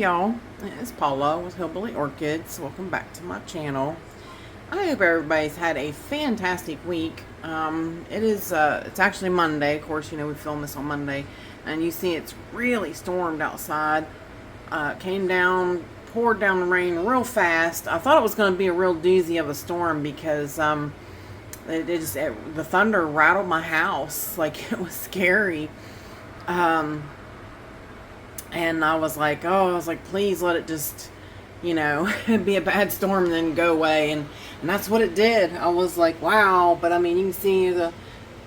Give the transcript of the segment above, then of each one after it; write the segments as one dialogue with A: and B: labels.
A: y'all, it's Paula with Hillbilly Orchids. Welcome back to my channel. I hope everybody's had a fantastic week. It's actually Monday. Of course, we film this on Monday, and you see it's really stormed outside. Came down, poured down the rain real fast. I thought it was going to be a real doozy of a storm because the thunder rattled my house. Like, it was scary. And I was like, please let it just, be a bad storm and then go away. And that's what it did. I was like, wow. But I mean, you can see the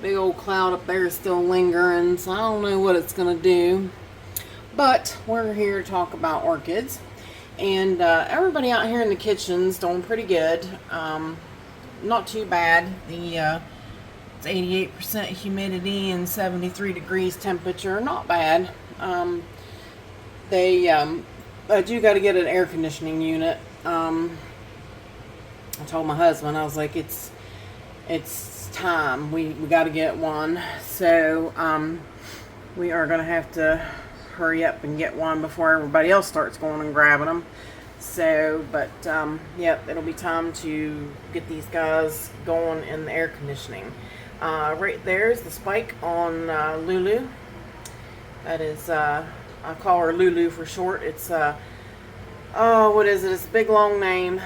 A: big old cloud up there is still lingering. So I don't know what it's going to do. But we're here to talk about orchids. And everybody out here in the kitchen's doing pretty good. Not too bad. It's 88% humidity and 73 degrees temperature. Not bad. I do got to get an air conditioning unit. I told my husband, I was like, it's time. We got to get one. So, we are going to have to hurry up and get one before everybody else starts going and grabbing them. So, but, yep, it'll be time to get these guys going in the air conditioning. Right there's the spike on Lulu. That is, I call her Lulu for short. It's, what is it? It's a big long name.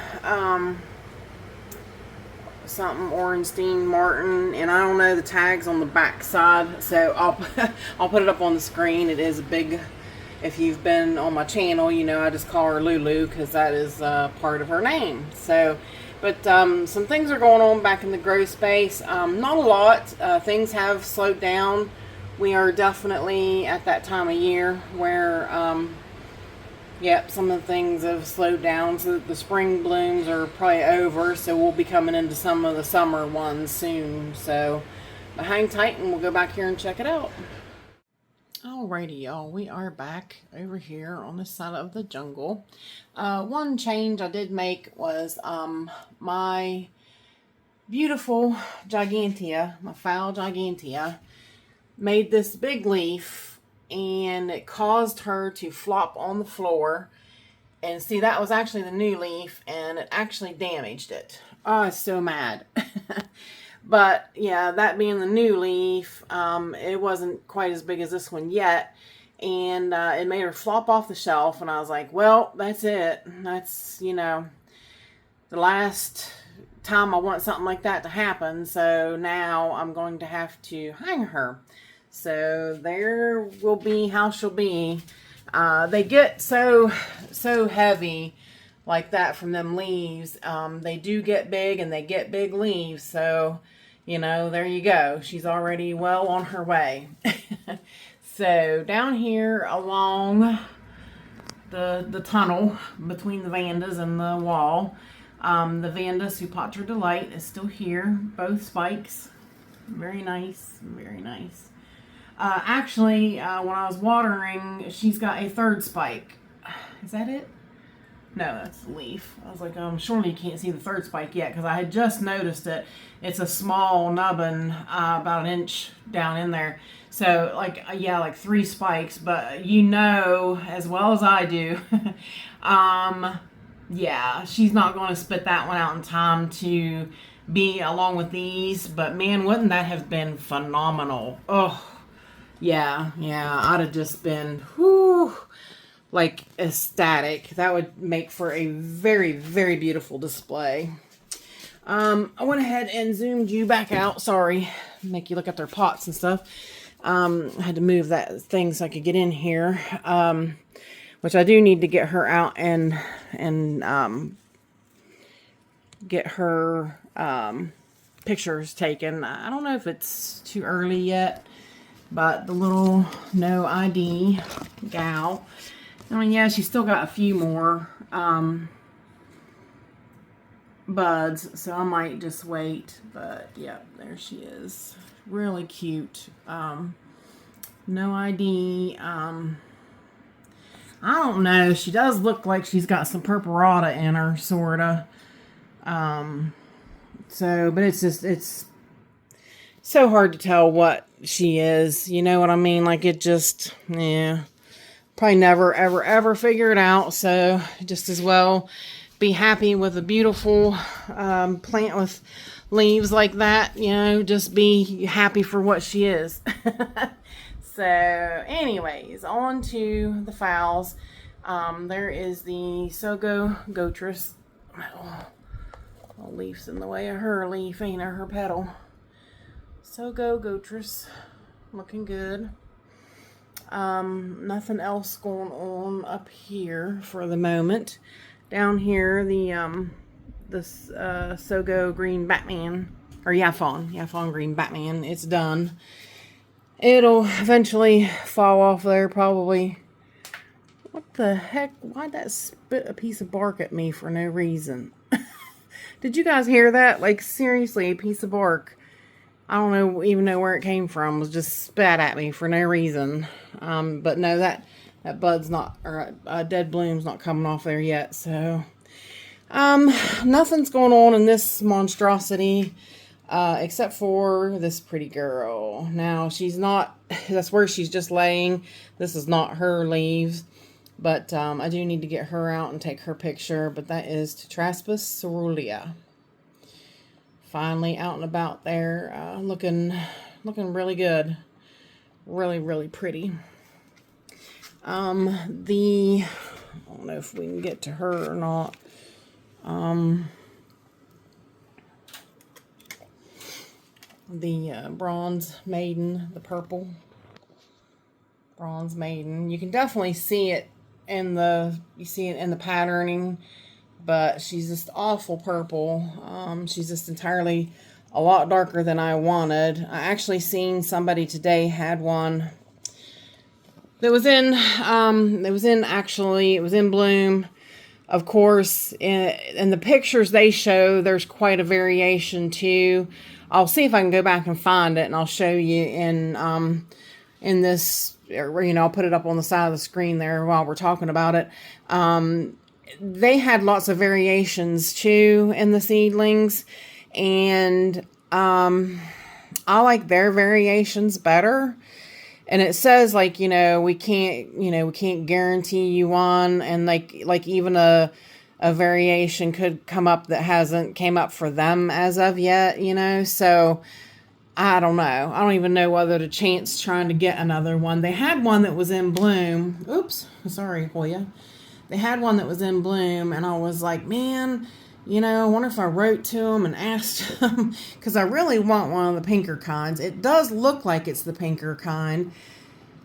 A: Something Orenstein Martin, and I don't know the tags on the back side, so I'll put it up on the screen. It is a big, if you've been on my channel, I just call her Lulu because that is part of her name. So, but some things are going on back in the Growspace. Not a lot. Things have slowed down. We are definitely at that time of year where, some of the things have slowed down. So the spring blooms are probably over, so we'll be coming into some of the summer ones soon. So hang tight and we'll go back here and check it out. Alrighty, y'all, we are back over here on this side of the jungle. One change I did make was my beautiful Gigantea, my foul Gigantea, made this big leaf, and it caused her to flop on the floor. And see, that was actually the new leaf, and it actually damaged it. Oh, I was so mad. But yeah, that being the new leaf, it wasn't quite as big as this one yet, and it made her flop off the shelf. And I was like, well, that's it. That's, the last time I want something like that to happen. So now I'm going to have to hang her. So there will be how she'll be. They get so heavy like that from them leaves. They do get big, and they get big leaves. So, there you go. She's already well on her way. So down here along the tunnel between the Vandas and the wall, the Vanda Supatra Delight is still here. Both spikes. Very nice. Very nice. Actually, when I was watering, she's got a third spike. Is that it? No, that's the leaf. I was like, surely you can't see the third spike yet, because I had just noticed it. It's a small nubbin, about an inch down in there. So, like 3 spikes, but as well as I do, yeah, she's not going to spit that one out in time to be along with these, but man, wouldn't that have been phenomenal? Oh, yeah, I'd have just been, ecstatic. That would make for a very, very beautiful display. I went ahead and zoomed you back out. Sorry, make you look at their pots and stuff. I had to move that thing so I could get in here, which I do need to get her out and get her pictures taken. I don't know if it's too early yet, but the little no ID gal, I mean, yeah, she's still got a few more buds, so I might just wait. But yeah, there she is. Really cute. No ID. I don't know. She does look like she's got some purpurata in her, sorta. But it's so hard to tell what she is. You know what I mean? Like, it just, yeah. probably never, ever, ever figure it out. So just as well be happy with a beautiful plant with leaves like that. You know, just be happy for what she is. So anyways, on to the phals. There is the Sogo Gotress. Oh, leaf's in the way of her leaf, ain't her petal. Sogo Gotress, looking good. Nothing else going on up here for the moment. Down here, the Sogo Green Batman, or Yafon Green Batman, it's done. It'll eventually fall off there probably. What the heck? Why'd that spit a piece of bark at me for no reason? Did you guys hear that? Like, seriously, a piece of bark. I don't even know where it came from. It was just spat at me for no reason. But no, that bud's not, or dead bloom's not coming off there yet. So, nothing's going on in this monstrosity, except for this pretty girl. Now, she's not, that's where she's just laying. This is not her leaves. But I do need to get her out and take her picture. But that is Tetraspis caerulea. Finally out and about there, looking really good. Really, really pretty. I don't know if we can get to her or not. The Bronze Maiden, the purple Bronze Maiden. You can definitely see it in the patterning, but she's just awful purple. She's just entirely a lot darker than I wanted. I actually seen somebody today had one that was in bloom. Of course, in the pictures they show, there's quite a variation too. I'll see if I can go back and find it, and I'll show you in this. You know, I'll put it up on the side of the screen there while we're talking about it. They had lots of variations too in the seedlings, and I like their variations better. And it says, like, we can't guarantee you one, and like even a variation could come up that hasn't came up for them as of yet, so I don't know. I don't even know whether to chance trying to get another one. They had one that was in bloom. Oops, sorry, Hoya. They had one that was in bloom, and I was like, man, I wonder if I wrote to them and asked them, because I really want one of the pinker kinds. It does look like it's the pinker kind,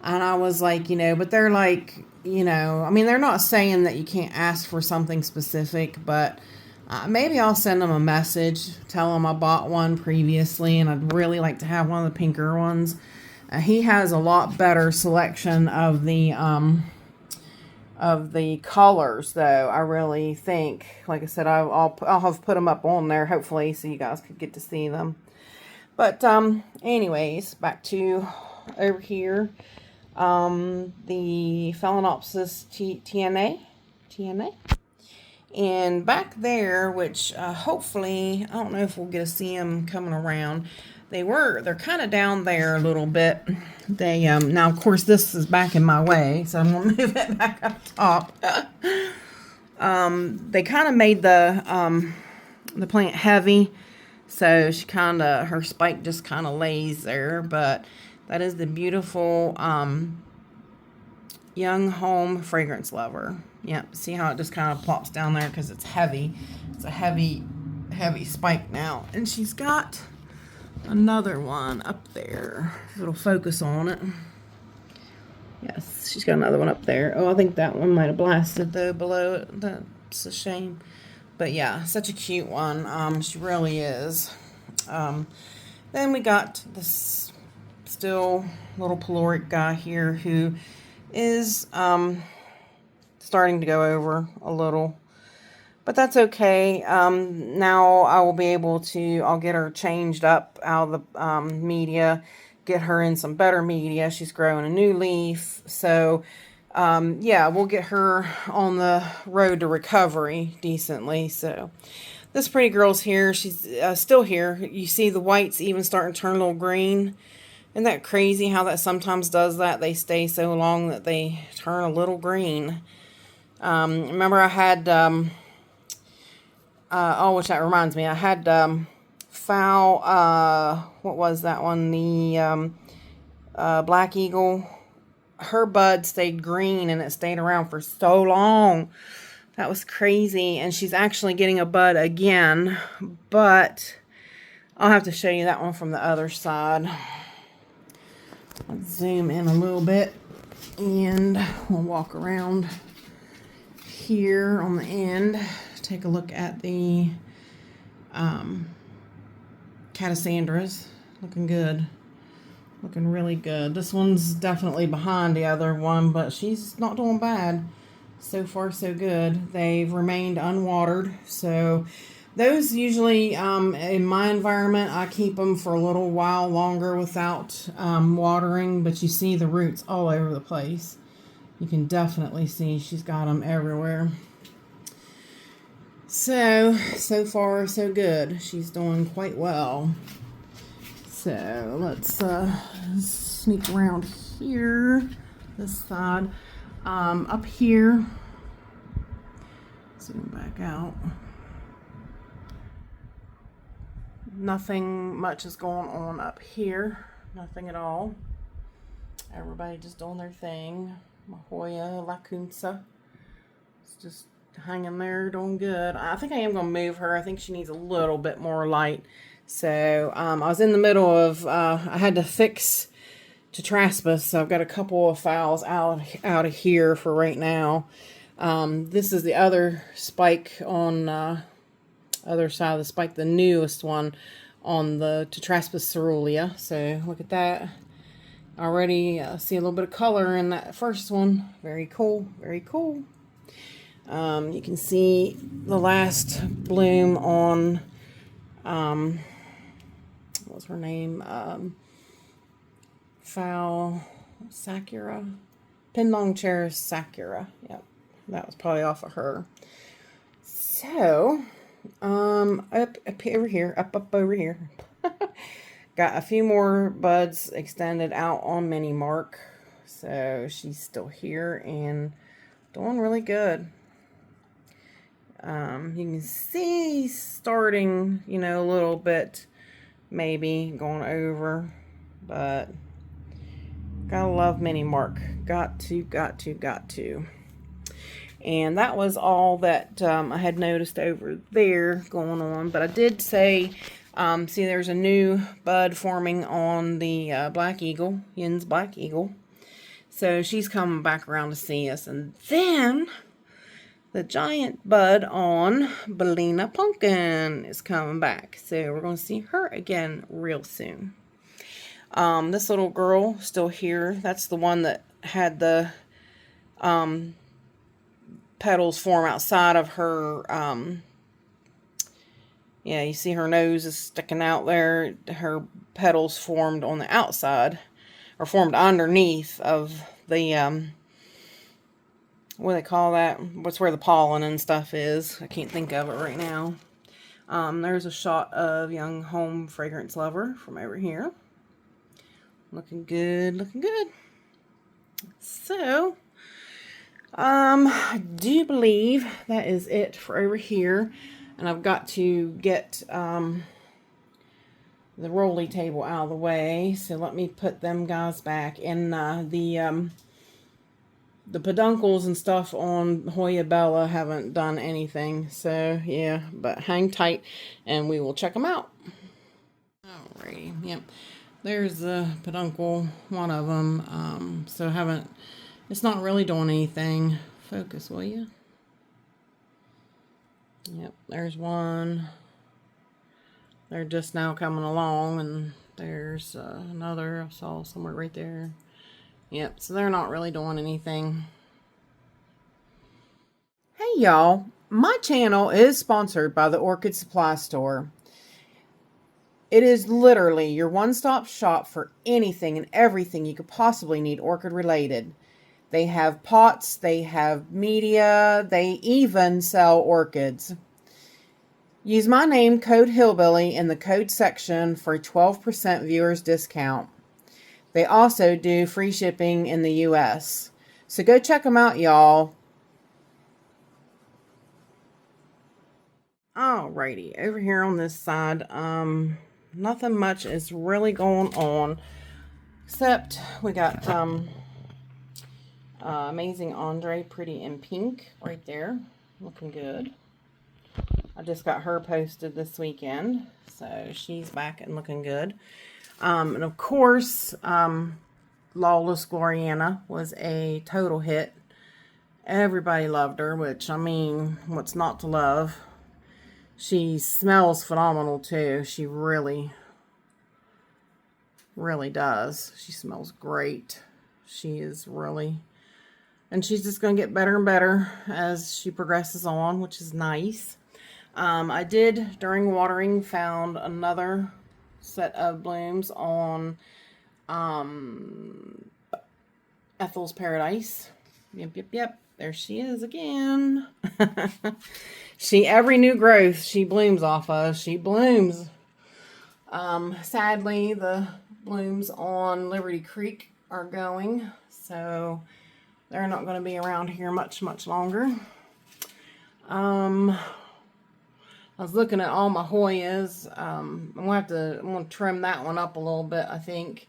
A: and I was like, but they're like, I mean, they're not saying that you can't ask for something specific, but maybe I'll send them a message, tell them I bought one previously, and I'd really like to have one of the pinker ones. He has a lot better selection of the colors, though. I really think, like I said, I'll have put them up on there, hopefully, so you guys could get to see them. But anyways, back to over here, the Phalaenopsis TNA. And back there, which hopefully, I don't know if we'll get to see them coming around. They're kind of down there a little bit. They now, of course, this is back in my way, so I'm gonna move it back up top. They kind of made the plant heavy, so her spike just kind of lays there. But that is the beautiful Young Home Fragrance Lover. Yep, see how it just kind of plops down there because it's heavy. It's a heavy spike now. And she's got another one up there. It'll focus on it. Yes, she's got another one up there. Oh, I think that one might have blasted though below it. That's a shame. But yeah, such a cute one. She really is. Then we got this still little peloric guy here who is starting to go over a little, but that's okay. Now I will be able to, I'll get her changed up out of the media, get her in some better media. She's growing a new leaf, so yeah, we'll get her on the road to recovery decently. So this pretty girl's here. She's still here. You see the whites even starting to turn a little green. Isn't that crazy how that sometimes does that? They stay so long that they turn a little green. Remember I had, oh, which that reminds me, I had what was that one? The Black Eagle. Her bud stayed green and it stayed around for so long. That was crazy. And she's actually getting a bud again, but I'll have to show you that one from the other side. Let's zoom in a little bit and we'll walk around here on the end. Take a look at the Cassandras. Looking good. Looking really good. This one's definitely behind the other one, but she's not doing bad. So far, so good. They've remained unwatered. So those usually, in my environment, I keep them for a little while longer without watering. But you see the roots all over the place. You can definitely see she's got them everywhere. So far, so good. She's doing quite well. So let's sneak around here, this side. Up here, zoom back out. Nothing much is going on up here. Nothing at all. Everybody just doing their thing. Mahoya lacunza. It's just hanging there, doing good. I think I am going to move her. I think she needs a little bit more light. So I was in the middle of, I had to fix Tetraspis, so I've got a couple of files out of here for right now. This is the other spike on other side of the spike, the newest one on the Tetraspis cerulean. So look at that. Already see a little bit of color in that first one. Very cool, very cool. You can see the last bloom on, what was her name? Sakura. Pendong Chair Sakura. Yep, that was probably off of her. So, up over here, up over here. Got a few more buds extended out on Mini Mark. So she's still here and doing really good. You can see starting, you know, a little bit maybe going over, but gotta love Mini Mark. Got to. And that was all that I had noticed over there going on. But I did say, see, there's a new bud forming on the Black Eagle, Yin's Black Eagle. So she's coming back around to see us. And then the giant bud on Bellina Pumpkin is coming back. So we're going to see her again real soon. This little girl still here. That's the one that had the petals form outside of her. Yeah, you see her nose is sticking out there. Her petals formed on the outside, or formed underneath of the what do they call that? What's where the pollen and stuff is. I can't think of it right now. There's a shot of Young Home Fragrance Lover from over here. Looking good, looking good. So, I do believe that is it for over here. And I've got to get the rolly table out of the way. So let me put them guys back. And the peduncles and stuff on Hoya Bella haven't done anything. So, yeah, but hang tight and we will check them out. Alrighty, yep. There's the peduncle, one of them. So it's not really doing anything. Focus, will you? Yep, there's one. They're just now coming along, and there's another I saw somewhere right there. Yep, so they're not really doing anything. Hey y'all, my channel is sponsored by the Orchid Supply Store. It is literally your one-stop shop for anything and everything you could possibly need orchid related. They have pots, they have media, they even sell orchids. Use my name, code Hillbilly, in the code section for a 12% viewers discount. They also do free shipping in the US. So go check them out, y'all. Alrighty, over here on this side, nothing much is really going on, except we got Amazing Andre, Pretty in Pink, right there, looking good. I just got her posted this weekend, so she's back and looking good. And of course, Lawless Gloriana was a total hit. Everybody loved her, which, I mean, what's not to love? She smells phenomenal too. She really, really does. She smells great. She is really, and she's just going to get better and better as she progresses on, which is nice. I did, during watering, found another set of blooms on Ethel's Paradise. Yep. There she is again. Every new growth she blooms off of, she blooms. Sadly, the blooms on Liberty Creek are going, so they're not going to be around here much longer. I was looking at all my Hoyas. I'm gonna trim that one up a little bit, I think.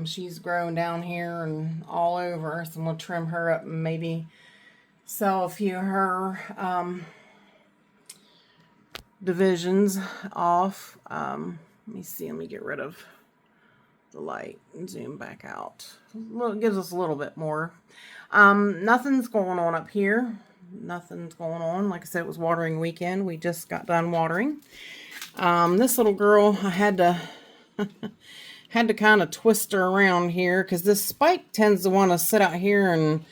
A: She's growing down here and all over, so I'm gonna trim her up and maybe sell a few of her divisions off. Let me see, let me get rid of the light and zoom back out. It gives us a little bit more. Nothing's going on up here. Nothing's going on. Like I said, it was watering weekend. We just got done watering. This little girl, I had to had to kind of twist her around here because this spike tends to want to sit out here and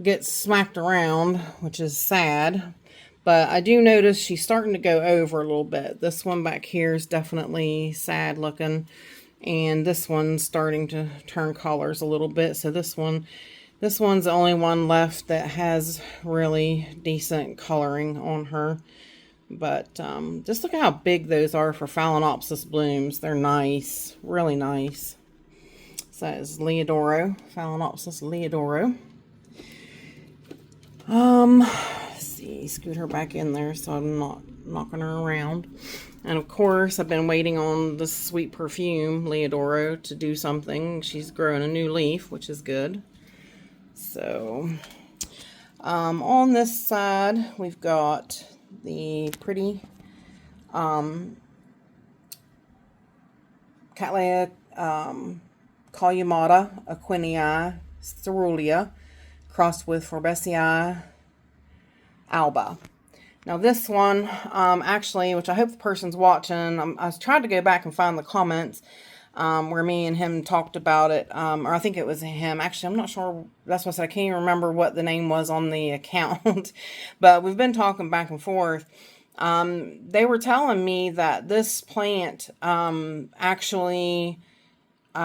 A: get smacked around, which is sad. But I do notice she's starting to go over a little bit. This one back here is definitely sad looking, and this one's starting to turn colors a little bit. So this one's the only one left that has really decent coloring on her. But just look at how big those are for Phalaenopsis blooms. They're nice, really nice. So that is Leodoro, Phalaenopsis Leodoro. Let's see, scoot her back in there so I'm not knocking her around. And of course, I've been waiting on the Sweet Perfume Leodoro to do something. She's growing a new leaf, which is good. So, on this side, we've got the pretty Cattleya Columata Equinii Cerulean crossed with Forbesii alba. Now this one, actually, which I hope the person's watching, I was trying to go back and find the comments where me and him talked about it, or I think it was him. Actually, I'm not sure. That's what I said. I can't even remember what the name was on the account, but we've been talking back and forth. They were telling me that this plant, actually, they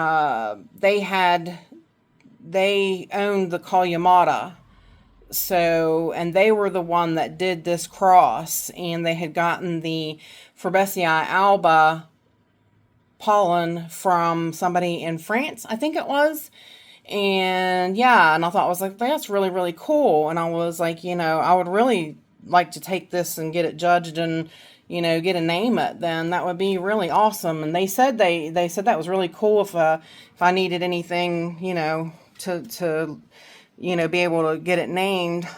A: owned the Columata. So, and they were the one that did this cross, and they had gotten the Forbesii alba pollen from somebody in France, I think it was. And yeah, and I thought, I was like, that's really, really cool. And I was like, you know, I would really like to take this and get it judged and, you know, get a name it, then that would be really awesome. And they said they said that was really cool if I needed anything, you know, to you know, be able to get it named.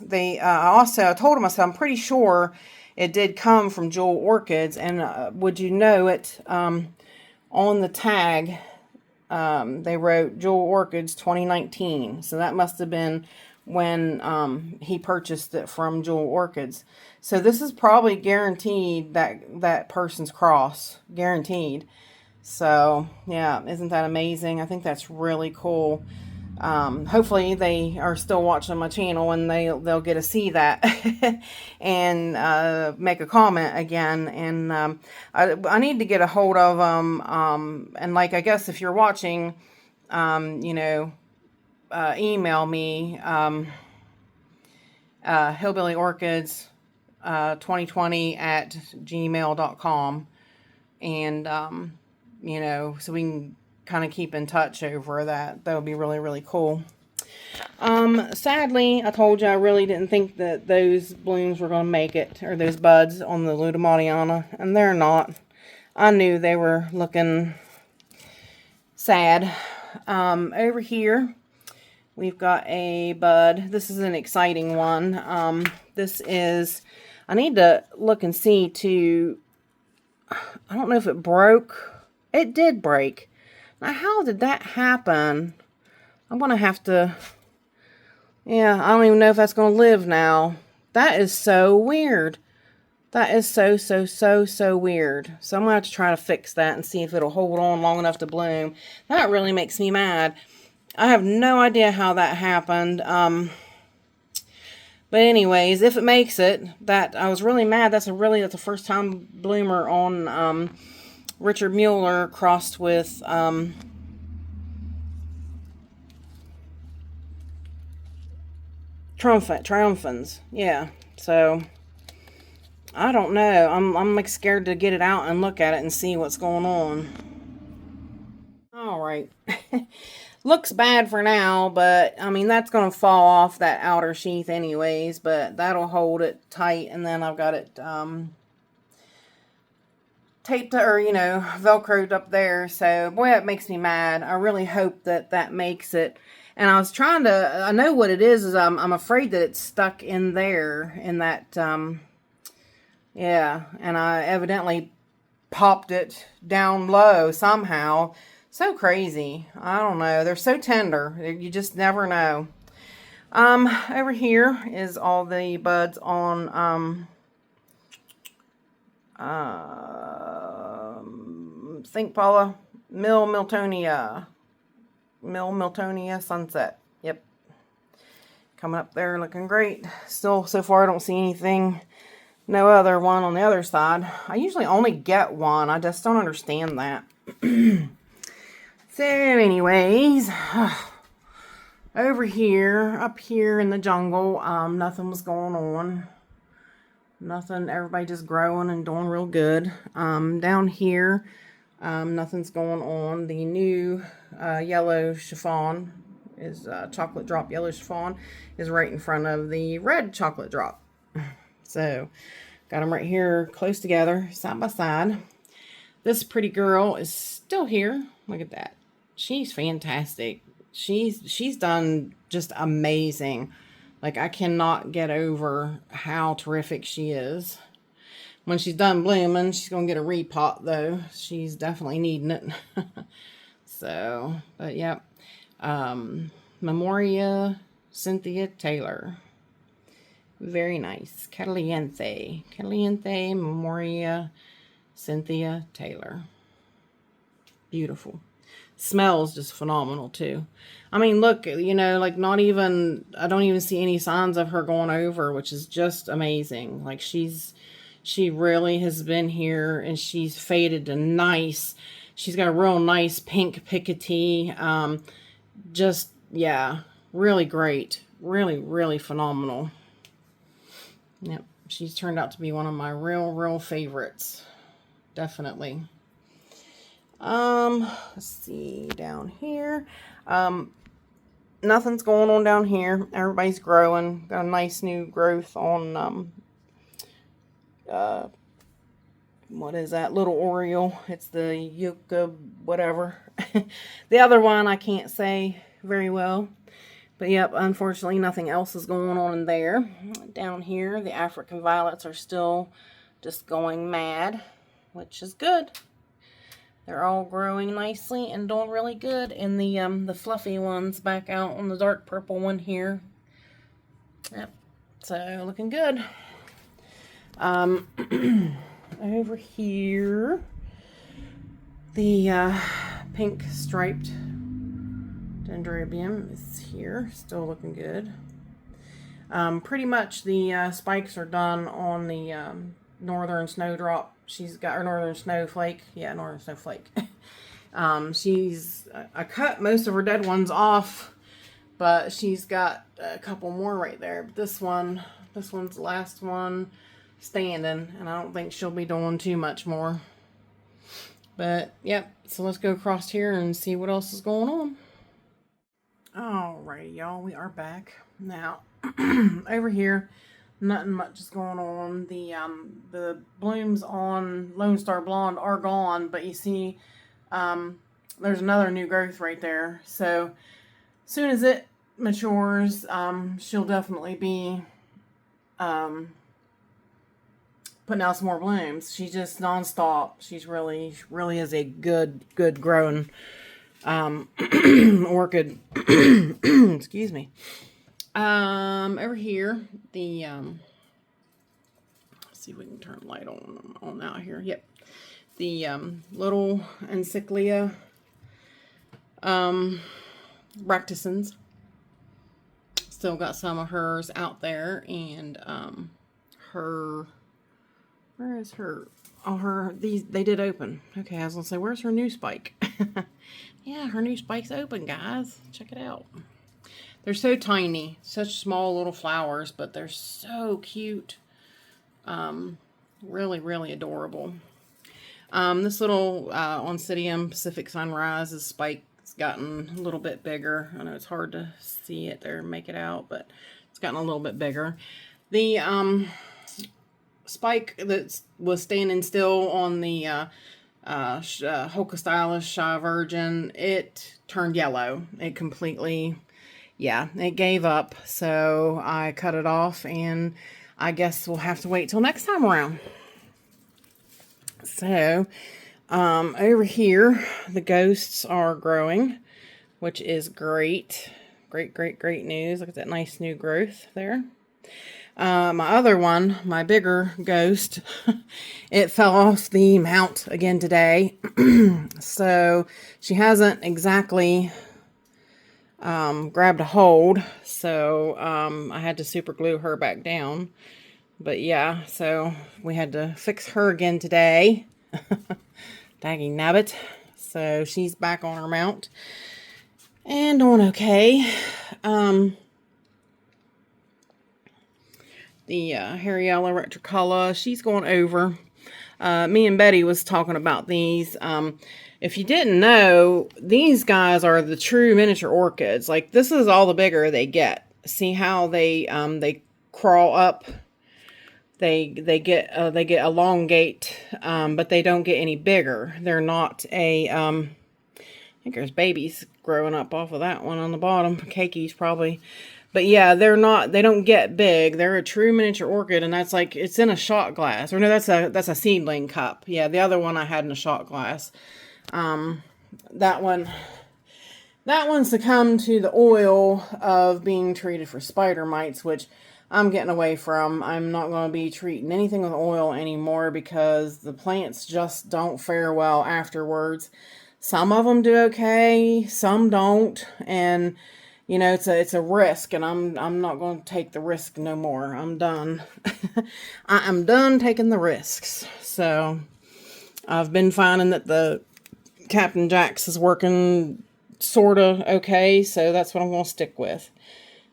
A: They also, I told them, I said, I'm pretty sure it did come from Jewel Orchids, and would you know it, on the tag, they wrote Jewel Orchids 2019. So that must have been when he purchased it from Jewel Orchids. So this is probably guaranteed that person's cross. Guaranteed. So, yeah, isn't that amazing? I think that's really cool. Hopefully they are still watching my channel and they'll get to see that and make a comment again. And I need to get a hold of them. And like, I guess if you're watching, you know, email me, Hillbilly Orchids 2020 at gmail.com, and you know, so we can kind of keep in touch over that. That would be really, really cool. Sadly, I told you I really didn't think that those blooms were going to make it, or those buds on the Ludomatiana, and they're not. I knew they were looking sad. Over here, we've got a bud. This is an exciting one. This is, I need to look and see too. I don't know if it broke. It did break. Now, how did that happen? I'm going to have to, yeah, I don't even know if that's going to live now. That is so weird. That is so weird. So I'm going to have to try to fix that and see if it'll hold on long enough to bloom. That really makes me mad. I have no idea how that happened. But anyways, if it makes it, that I was really mad. That's a first time bloomer on Richard Mueller crossed with Triumphans. Yeah. So I don't know. I'm like scared to get it out and look at it and see what's going on. All right. Looks bad for now, but I mean that's going to fall off that outer sheath anyways, but that'll hold it tight, and then I've got it taped, or velcroed up there. So boy, that makes me mad. I really hope that that makes it. And I was trying to, I know what it is I'm afraid that it's stuck in there in that yeah, and I evidently popped it down low somehow. So crazy. I don't know. They're so tender. You just never know. Over here is all the buds on Think Paula Miltonia Sunset. Yep. Coming up there looking great. Still, so far I don't see anything. No other one on the other side. I usually only get one. I just don't understand that. So anyways, over here, up here in the jungle, nothing was going on. Nothing, everybody just growing and doing real good. Down here, nothing's going on. The new yellow chiffon is chocolate drop yellow chiffon is right in front of the red chocolate drop. So, got them right here close together, side by side. This pretty girl is still here. Look at that. She's fantastic. She's done just amazing. Like, I cannot get over how terrific she is. When she's done blooming, she's going to get a repot, though. She's definitely needing it. So, but, yep. Memoria Cynthia Taylor. Very nice. Caliente. Caliente Memoria Cynthia Taylor. Beautiful. Smells just phenomenal too. I mean, look, like not even, I don't even see any signs of her going over, which is just amazing. Like she really has been here, and she's faded to nice. She's got a real nice pink pickety. Just, yeah, really great. Really, really phenomenal. Yep. She's turned out to be one of my real favorites. Definitely. Let's see down here. Nothing's going on down here. Everybody's growing. Got a nice new growth on, what is that? Little Oriole. It's the yucca, whatever. The other one I can't say very well. But yep, unfortunately nothing else is going on in there. Down here, the African violets are still just going mad, which is good. They're all growing nicely and doing really good. And the fluffy ones back out on the dark purple one here. Yep, so looking good. Over here, the pink striped dendrobium is here, still looking good. Pretty much the spikes are done on the northern snowdrop. She's got her northern snowflake. Yeah, northern snowflake. I cut most of her dead ones off, but she's got a couple more right there. But this one's the last one standing, and I don't think she'll be doing too much more. But, yep, so let's go across here and see what else is going on. Alrighty, y'all, we are back. Now, over here, nothing much is going on. The blooms on Lone Star Blonde are gone, but you see, there's another new growth right there. So, as soon as it matures, she'll definitely be putting out some more blooms. She's just nonstop. She's really is a good growing orchid. Excuse me. Over here, let's see if we can turn the light on out here. Yep. The little Encyclia Bractisans. Still got some of hers out there, and where is her? Oh, they did open. Okay, I was gonna say, where's her new spike? Yeah, her new spike's open, guys. Check it out. They're so tiny, such small little flowers, but they're so cute. Really adorable. This little Oncidium Pacific Sunrise's spike's gotten a little bit bigger. I know it's hard to see it there, make it out, but it's gotten a little bit bigger. The spike that was standing still on the Hoka Stylish Shy Virgin, it turned yellow. It completely, yeah, it gave up. So I cut it off, and I guess we'll have to wait till next time around. So over here, the ghosts are growing, which is great. Great news. Look at that nice new growth there. My other one, my bigger ghost, it fell off the mount again today. So she hasn't exactly grabbed a hold. So I had to super glue her back down. But yeah, so we had to fix her again today. Daggy nabbit. So she's back on her mount and doing okay. The Harryella Retrocola, she's going over. Me and Betty was talking about these. If you didn't know, these guys are the true miniature orchids. Like, this is all the bigger they get. See how they crawl up. They get elongate, but they don't get any bigger. They're not a I think there's babies growing up off of that one on the bottom. Cakeys probably. But yeah, they don't get big. They're a true miniature orchid, and that's like, it's in a shot glass. Or no, that's a seedling cup. Yeah, the other one I had in a shot glass. That one succumbed to the oil of being treated for spider mites, which I'm getting away from. I'm not going to be treating anything with oil anymore because the plants just don't fare well afterwards. Some of them do okay, some don't, and you know, it's a risk, and I'm not going to take the risk no more. I'm done. I'm done taking the risks. So I've been finding that the Captain Jack's is working sort of okay, so that's what I'm going to stick with.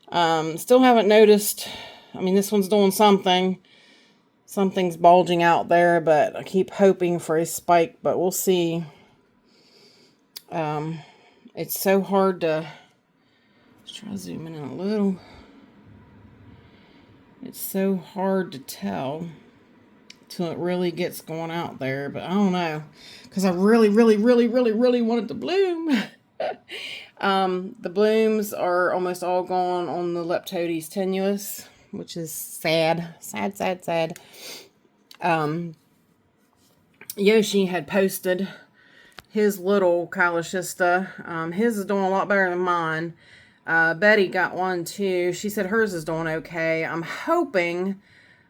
A: Still haven't noticed. I mean, this one's doing something. Something's bulging out there, but I keep hoping for a spike, but we'll see. It's so hard to... Let's try to zoom in a little. It's so hard to tell till it really gets going out there, but I don't know, because I really want it to bloom. The blooms are almost all gone on the Leptodes tenuis, which is sad. Yoshi had posted his little Callicista. His is doing a lot better than mine. Betty got one too. She said hers is doing okay. I'm hoping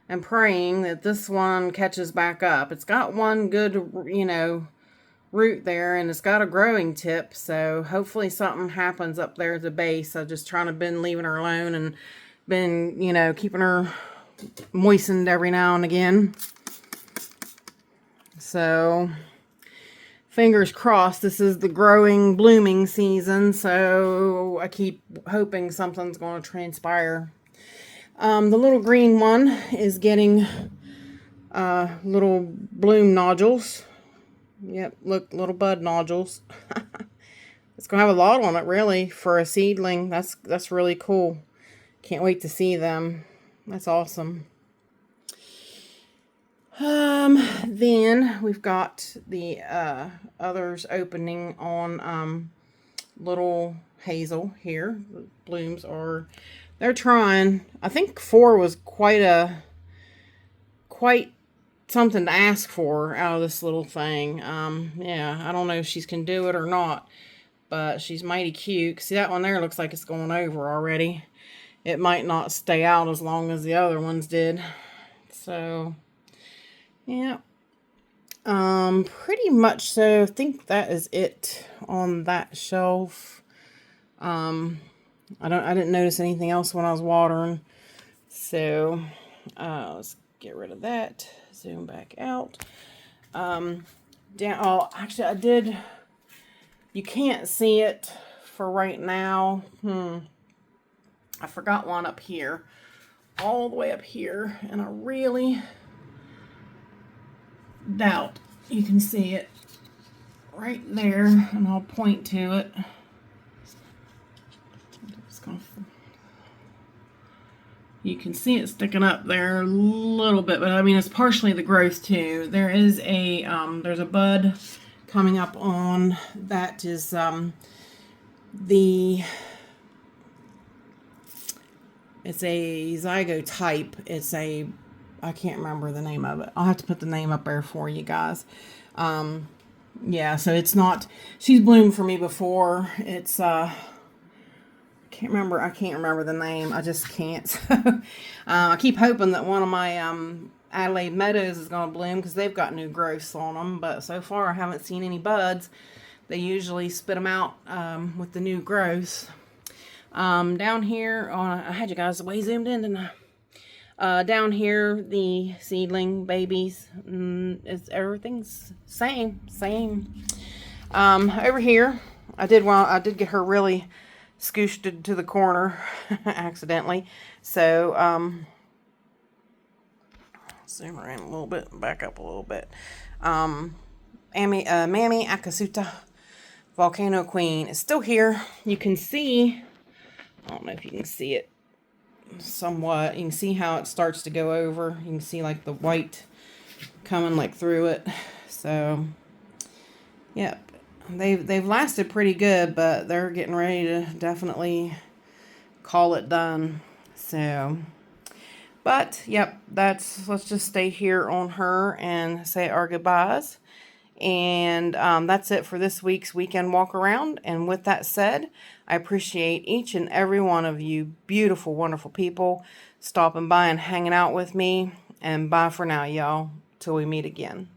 A: and praying that this one catches back up. It's got one good, root there, and it's got a growing tip, so hopefully something happens up there at the base. I've just been leaving her alone and been, keeping her moistened every now and again. So fingers crossed, this is the growing, blooming season, so I keep hoping something's going to transpire. The little green one is getting little bloom nodules. Yep, look, little bud nodules. It's gonna have a lot on it, really, for a seedling. That's really cool. Can't wait to see them. That's awesome. Then we've got the others opening on little hazel here. The blooms are, they're trying. I think 4 was quite something to ask for out of this little thing. Yeah, I don't know if she's can do it or not, but she's mighty cute. See, that one there looks like it's going over already. It might not stay out as long as the other ones did. So, yeah. Pretty much so. I think that is it on that shelf. I didn't notice anything else when I was watering. So, let's get rid of that. Zoom back out. Actually, I did. You can't see it for right now. I forgot one up here, all the way up here, and I really doubt you can see it right there, and I'll point to it. You can see it sticking up there a little bit, but I mean, it's partially the growth too. There is a, there's a bud coming up on that is, it's a zygotype. It's a, I can't remember the name of it. I'll have to put the name up there for you guys. Yeah, so it's not, she's bloomed for me before. It's, I can't remember the name. I just can't. I keep hoping that one of my Adelaide Meadows is going to bloom because they've got new growths on them. But so far I haven't seen any buds. They usually spit them out with the new growths. Down here, I had you guys way zoomed in, didn't I? Down here, the seedling babies, everything's same. Over here, I did get her really scooshed into the corner accidentally. So, zoom her in a little bit, back up a little bit. Mammy Akasuta Volcano Queen is still here. You can see, I don't know if you can see it somewhat. You can see how it starts to go over. You can see like the white coming like through it. So, yep. They've lasted pretty good, but they're getting ready to definitely call it done. So, but yep, let's just stay here on her and say our goodbyes. And that's it for this week's weekend walk around. And with that said, I appreciate each and every one of you beautiful, wonderful people stopping by and hanging out with me. And bye for now, y'all, till we meet again.